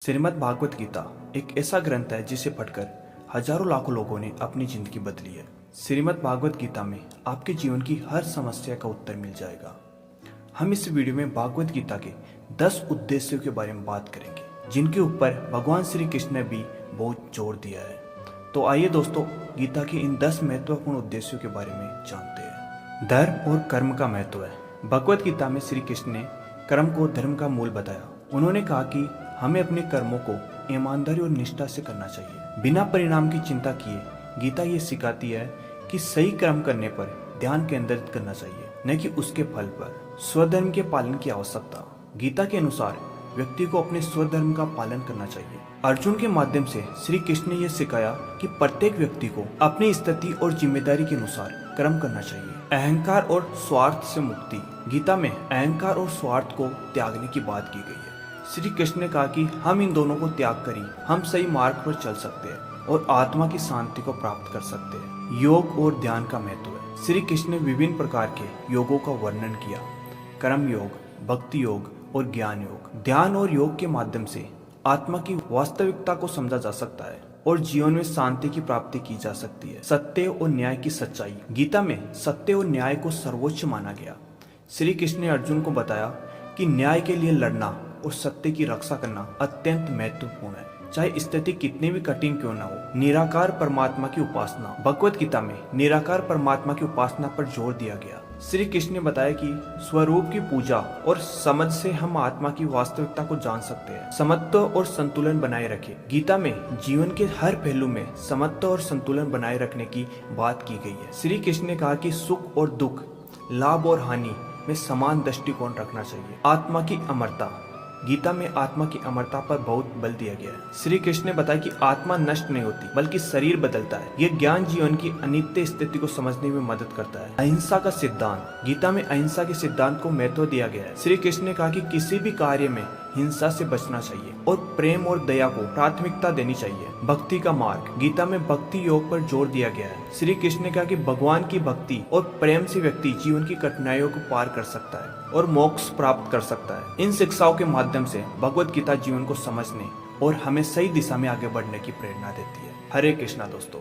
श्रीमद् भागवत गीता एक ऐसा ग्रंथ है जिसे पढ़कर हजारों लाखों लोगों ने अपनी जिंदगी बदली है। श्रीमद् भागवत गीता में आपके जीवन की हर समस्या का उत्तर मिल जाएगा। हम इस वीडियो में भागवत गीता के 10 उद्देश्यों के बारे में बात करेंगे, जिनके ऊपर भगवान श्री कृष्ण ने भी बहुत जोर दिया है। तो आइए दोस्तों, गीता के इन 10 महत्वपूर्ण उद्देश्यों के बारे में जानते हैं। धर्म और कर्म का महत्व है। भगवत गीता में श्री कृष्ण ने कर्म को धर्म का मूल बताया। उन्होंने कहा कि हमें अपने कर्मों को ईमानदारी और निष्ठा से करना चाहिए, बिना परिणाम की चिंता किए। गीता ये सिखाती है कि सही कर्म करने पर ध्यान केंद्रित करना चाहिए, न कि उसके फल पर। स्वधर्म के पालन की आवश्यकता। गीता के अनुसार व्यक्ति को अपने स्वधर्म का पालन करना चाहिए। अर्जुन के माध्यम से श्री कृष्ण ने यह सिखाया कि प्रत्येक व्यक्ति को अपनी स्थिति और जिम्मेदारी के अनुसार कर्म करना चाहिए। अहंकार और स्वार्थ से मुक्ति। गीता में अहंकार और स्वार्थ को त्यागने की बात की गई है। श्री कृष्ण ने कहा कि हम इन दोनों को त्याग कर ही हम सही मार्ग पर चल सकते हैं और आत्मा की शांति को प्राप्त कर सकते हैं। योग और ध्यान का महत्व है। श्री कृष्ण ने विभिन्न प्रकार के योगों का वर्णन किया। कर्म योग, भक्ति योग और ज्ञान योग। ध्यान और योग के माध्यम से आत्मा की वास्तविकता को समझा जा सकता है और जीवन में शांति की प्राप्ति की जा सकती है। सत्य और न्याय की सच्चाई। गीता में सत्य और न्याय को सर्वोच्च माना गया। श्री कृष्ण ने अर्जुन को बताया कि न्याय के लिए लड़ना और सत्य की रक्षा करना अत्यंत महत्वपूर्ण है, चाहे स्थिति कितनी भी कठिन क्यों न हो। निराकार परमात्मा की उपासना। भगवत गीता में निराकार परमात्मा की उपासना पर जोर दिया गया। श्री कृष्ण ने बताया कि स्वरूप की पूजा और समझ से हम आत्मा की वास्तविकता को जान सकते हैं। समत्व और संतुलन बनाए रखें। गीता में जीवन के हर पहलू में समत्व और संतुलन बनाए रखने की बात की गई है। श्री कृष्ण ने कहा कि सुख और दुख, लाभ और हानि में समान दृष्टिकोण रखना चाहिए। आत्मा की अमरता। गीता में आत्मा की अमरता पर बहुत बल दिया गया है। श्री कृष्ण ने बताया कि आत्मा नष्ट नहीं होती, बल्कि शरीर बदलता है। यह ज्ञान जीवन की अनित्य स्थिति को समझने में मदद करता है। अहिंसा का सिद्धांत। गीता में अहिंसा के सिद्धांत को महत्व दिया गया है। श्री कृष्ण ने कहा कि किसी भी कार्य में हिंसा से बचना चाहिए और प्रेम और दया को प्राथमिकता देनी चाहिए। भक्ति का मार्ग। गीता में भक्ति योग पर जोर दिया गया है। श्री कृष्ण ने कहा कि भगवान की भक्ति और प्रेम से व्यक्ति जीवन की कठिनाइयों को पार कर सकता है और मोक्ष प्राप्त कर सकता है। इन शिक्षाओं के माध्यम से भगवत गीता जीवन को समझने और हमें सही दिशा में आगे बढ़ने की प्रेरणा देती है। हरे कृष्णा दोस्तों।